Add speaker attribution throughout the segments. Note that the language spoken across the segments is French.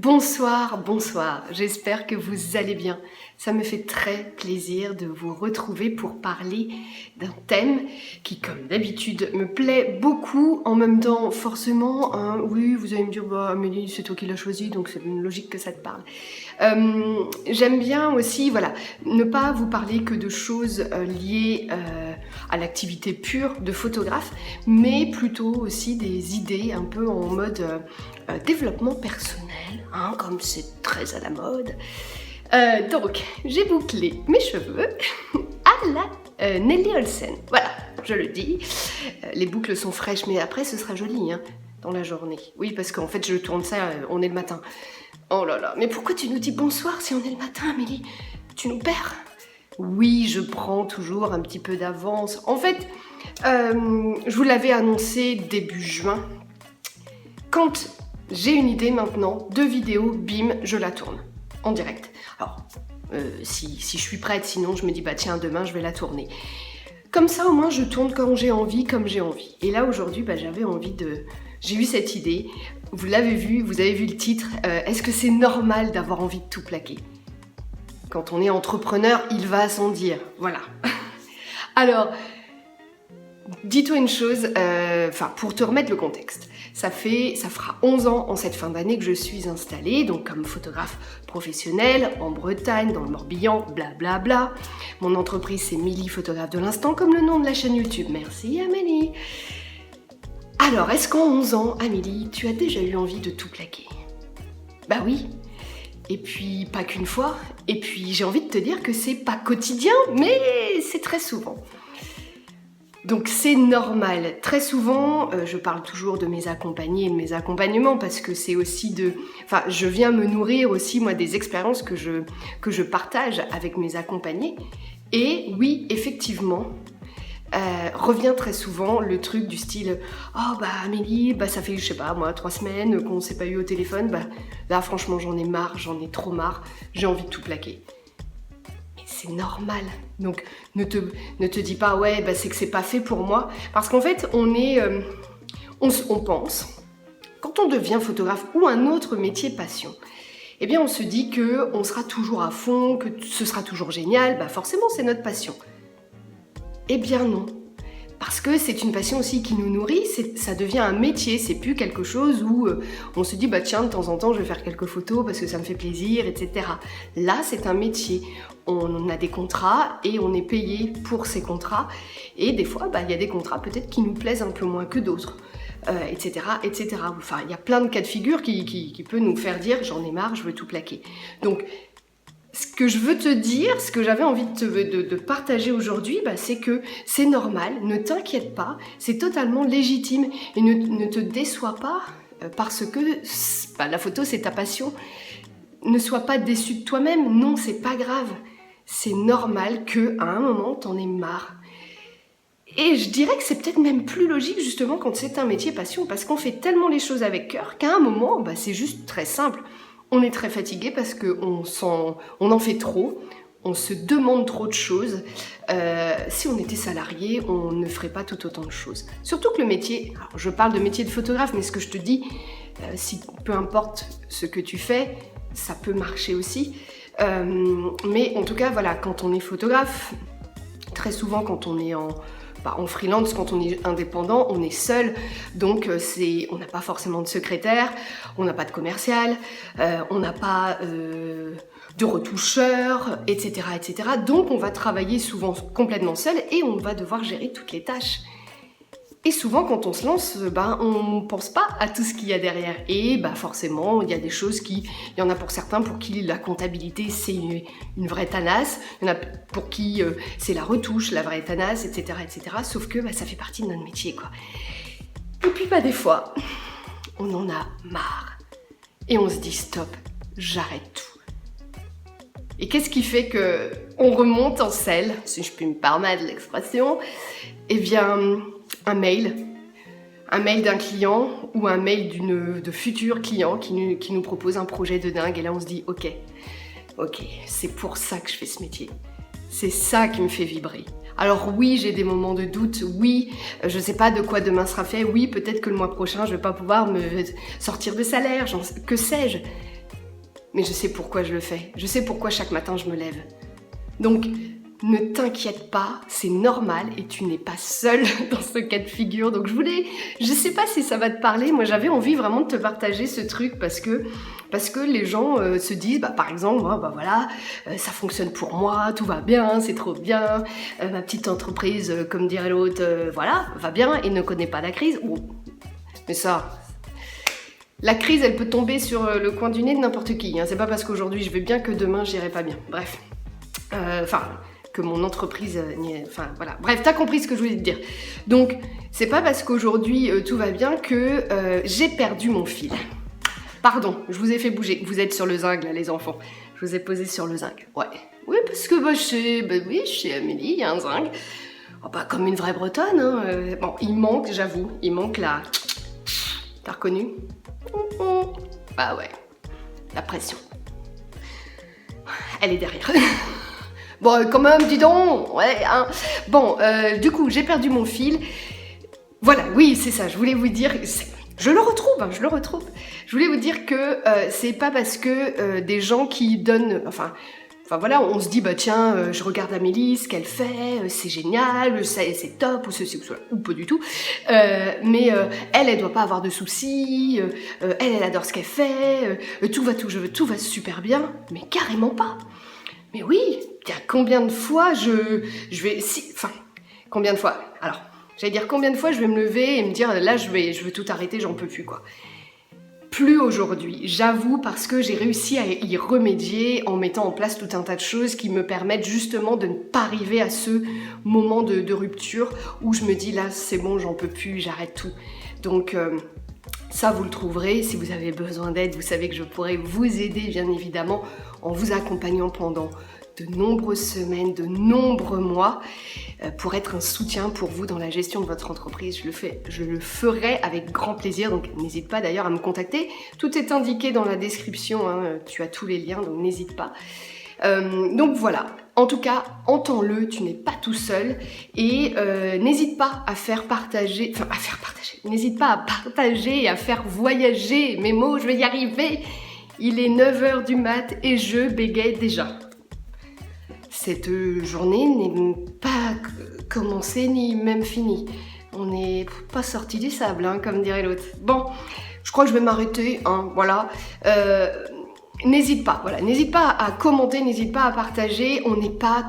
Speaker 1: Bonsoir, bonsoir, j'espère que vous allez bien. Ça me fait très plaisir de vous retrouver pour parler d'un thème qui, comme d'habitude, me plaît beaucoup. En même temps, forcément, oui, vous allez me dire, bah Amélie, c'est toi qui l'as choisi, donc c'est logique que ça te parle. J'aime bien aussi, voilà, ne pas vous parler que de choses liées à l'activité pure de photographe, mais plutôt aussi des idées un peu en mode développement personnel, comme c'est très à la mode. Donc, j'ai bouclé mes cheveux à la Nelly Olsen. Voilà, je le dis. Les boucles sont fraîches, mais après, ce sera joli dans la journée. Oui, parce qu'en fait, je tourne ça, on est le matin. Oh là là, mais pourquoi tu nous dis bonsoir si on est le matin, Amélie? Tu nous perds? Oui, je prends toujours un petit peu d'avance. En fait, je vous l'avais annoncé début juin. Quand j'ai une idée maintenant de vidéo, bim, je la tourne en direct. Alors, si je suis prête, sinon je me dis, bah tiens, demain je vais la tourner. Comme ça, au moins, je tourne quand j'ai envie, comme j'ai envie. Et là, aujourd'hui, j'avais envie de... J'ai eu cette idée, vous l'avez vu, vous avez vu le titre, est-ce que c'est normal d'avoir envie de tout plaquer? Quand on est entrepreneur, il va sans dire, voilà. Alors, dis-toi une chose, pour te remettre le contexte, ça fera 11 ans en cette fin d'année que je suis installée, donc comme photographe professionnelle, en Bretagne, dans le Morbihan, blablabla. Bla bla. Mon entreprise, c'est Milly Photographe de l'instant, comme le nom de la chaîne YouTube. Merci Amélie. Alors, est-ce qu'en 11 ans, Amélie, tu as déjà eu envie de tout plaquer? Bah oui. Et puis, pas qu'une fois. Et puis, j'ai envie de te dire que c'est pas quotidien, mais c'est très souvent. Donc c'est normal. Très souvent, je parle toujours de mes accompagnés et de mes accompagnements parce que c'est aussi je viens me nourrir aussi moi des expériences que je partage avec mes accompagnés. Et oui, effectivement, revient très souvent le truc du style « Oh Amélie, ça fait, je sais pas moi, 3 semaines qu'on s'est pas eu au téléphone, là franchement j'en ai marre, j'en ai trop marre, j'ai envie de tout plaquer. » C'est normal. Donc ne te dis pas ouais c'est que c'est pas fait pour moi. Parce qu'en fait on pense, quand on devient photographe ou un autre métier passion, eh bien on se dit que on sera toujours à fond, que ce sera toujours génial, forcément c'est notre passion. Eh bien non. Parce que c'est une passion aussi qui nous nourrit, ça devient un métier, c'est plus quelque chose où on se dit tiens de temps en temps je vais faire quelques photos parce que ça me fait plaisir, etc. Là c'est un métier, on a des contrats et on est payé pour ces contrats et des fois il y a des contrats peut-être qui nous plaisent un peu moins que d'autres, etc. etc. Enfin il y a plein de cas de figure qui peut nous faire dire j'en ai marre, je veux tout plaquer. Donc ce que je veux te dire, ce que j'avais envie de partager aujourd'hui, c'est que c'est normal, ne t'inquiète pas, c'est totalement légitime et ne te déçois pas parce que la photo c'est ta passion. Ne sois pas déçu de toi-même, non c'est pas grave, c'est normal qu'à un moment t'en aies marre. Et je dirais que c'est peut-être même plus logique justement quand c'est un métier passion parce qu'on fait tellement les choses avec cœur qu'à un moment c'est juste très simple. On est très fatigué parce qu'on en fait trop, on se demande trop de choses. Si on était salarié, on ne ferait pas tout autant de choses. Surtout que le métier, alors je parle de métier de photographe, mais ce que je te dis, peu importe ce que tu fais, ça peut marcher aussi. Mais en tout cas, voilà, quand on est photographe, très souvent quand on est en freelance, quand on est indépendant, on est seul, donc on n'a pas forcément de secrétaire, on n'a pas de commercial, on n'a pas de retoucheur, etc., etc. Donc on va travailler souvent complètement seul et on va devoir gérer toutes les tâches. Et souvent quand on se lance, on ne pense pas à tout ce qu'il y a derrière. Et forcément, il y a des choses il y en a pour certains pour qui la comptabilité c'est une vraie tanasse, il y en a pour qui c'est la retouche, la vraie tanasse, etc., etc. Sauf que ça fait partie de notre métier, quoi. Et puis des fois, on en a marre. Et on se dit stop, j'arrête tout. Et qu'est-ce qui fait qu'on remonte en selle, si je puis me permettre l'expression? Eh bien, un mail d'un client ou un mail de futur client qui nous propose un projet de dingue. Et là, on se dit, ok, c'est pour ça que je fais ce métier. C'est ça qui me fait vibrer. Alors oui, j'ai des moments de doute, oui, je sais pas de quoi demain sera fait, oui, peut-être que le mois prochain, je vais pas pouvoir me sortir de salaire, que sais-je. mais je sais pourquoi je le fais. Je sais pourquoi chaque matin je me lève. Donc, ne t'inquiète pas, c'est normal et tu n'es pas seule dans ce cas de figure. Donc je sais pas si ça va te parler, moi j'avais envie vraiment de te partager ce truc parce que les gens se disent, par exemple, moi, voilà, ça fonctionne pour moi, tout va bien, c'est trop bien, ma petite entreprise, comme dirait l'autre, voilà, va bien et ne connaît pas la crise. Oh. Mais ça... La crise, elle peut tomber sur le coin du nez de n'importe qui. Hein. C'est pas parce qu'aujourd'hui je vais bien que demain j'irai pas bien. Bref. Que mon entreprise... voilà. Bref, t'as compris ce que je voulais te dire. Donc, c'est pas parce qu'aujourd'hui tout va bien que j'ai perdu mon fil. Pardon, je vous ai fait bouger. Vous êtes sur le zinc, là, les enfants. Je vous ai posé sur le zinc. Ouais. Oui, parce que chez Amélie, il y a un zinc. Oh, comme une vraie bretonne. Hein. Bon, il manque, j'avoue, il manque la... T'as reconnu? Bah ouais, la pression. Elle est derrière. Bon, quand même, dis donc. Ouais, hein. Bon, du coup, j'ai perdu mon fil. Voilà, oui, c'est ça. Je voulais vous dire... Je le retrouve. Je voulais vous dire que c'est pas parce que des gens qui donnent... Enfin voilà, on se dit, tiens, je regarde Amélie, ce qu'elle fait, c'est génial, c'est top, ou ceci, ou cela, ou pas du tout. Mais elle doit pas avoir de soucis, elle adore ce qu'elle fait, tout va super bien, mais carrément pas. Mais oui, il y a combien de fois combien de fois? Alors, j'allais dire combien de fois je vais me lever et me dire, là, je veux tout arrêter, j'en peux plus, quoi. Plus aujourd'hui, j'avoue, parce que j'ai réussi à y remédier en mettant en place tout un tas de choses qui me permettent justement de ne pas arriver à ce moment de rupture où je me dis là c'est bon, j'en peux plus, j'arrête tout. Donc ça vous le trouverez, si vous avez besoin d'aide, vous savez que je pourrais vous aider bien évidemment en vous accompagnant pendant de nombreuses semaines, de nombreux mois pour être un soutien pour vous dans la gestion de votre entreprise. Je le ferai avec grand plaisir, donc n'hésite pas d'ailleurs à me contacter. Tout est indiqué dans la description, hein, tu as tous les liens, donc n'hésite pas. Donc voilà, en tout cas, entends-le, tu n'es pas tout seul et n'hésite pas à faire partager, n'hésite pas à partager et à faire voyager mes mots, je vais y arriver. Il est 9h du mat et je bégaye déjà. Cette journée n'est pas commencée ni même finie. On n'est pas sorti du sable, hein, comme dirait l'autre. Bon, je crois que je vais m'arrêter, hein, voilà. N'hésite pas à commenter, n'hésite pas à partager. Vous n'êtes pas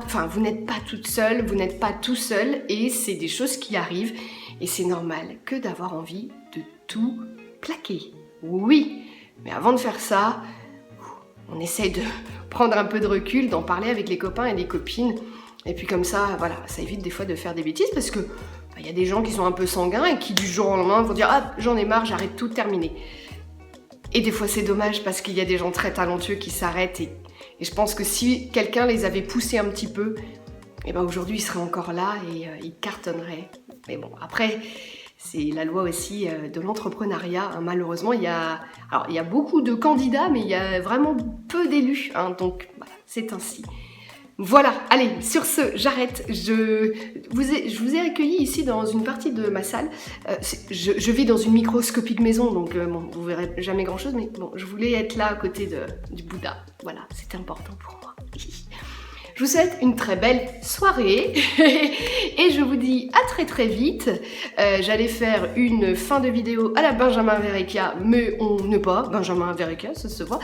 Speaker 1: toute seule, vous n'êtes pas tout seul, et c'est des choses qui arrivent. Et c'est normal que d'avoir envie de tout plaquer. Oui, mais avant de faire ça, on essaye de prendre un peu de recul, d'en parler avec les copains et les copines. Et puis comme ça, voilà, ça évite des fois de faire des bêtises parce que y a des gens qui sont un peu sanguins et qui du jour au lendemain vont dire « Ah, j'en ai marre, j'arrête tout, terminé ». Et des fois c'est dommage parce qu'il y a des gens très talentueux qui s'arrêtent et je pense que si quelqu'un les avait poussés un petit peu, aujourd'hui ils seraient encore là et ils cartonneraient. Mais bon, après... C'est la loi aussi de l'entrepreneuriat. Hein. Malheureusement, il y a beaucoup de candidats, mais il y a vraiment peu d'élus. Hein. Donc, voilà, c'est ainsi. Voilà, allez, sur ce, j'arrête. Je vous ai accueilli ici dans une partie de ma salle. Je vis dans une microscopique maison, donc vous verrez jamais grand-chose, mais bon, je voulais être là à côté du Bouddha. Voilà, c'était important pour moi. Je vous souhaite une très belle soirée et je vous dis à très très vite. J'allais faire une fin de vidéo à la Benjamin Verrecka, mais on n'est pas Benjamin Verrecka, ça se voit.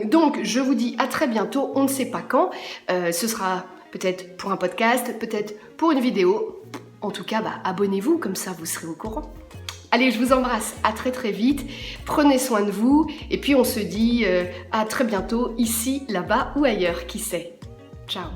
Speaker 1: Donc je vous dis à très bientôt, on ne sait pas quand. Ce sera peut-être pour un podcast, peut-être pour une vidéo. En tout cas, abonnez-vous, comme ça vous serez au courant. Allez, je vous embrasse, à très très vite, prenez soin de vous, et puis on se dit à très bientôt, ici, là-bas ou ailleurs, qui sait. Ciao.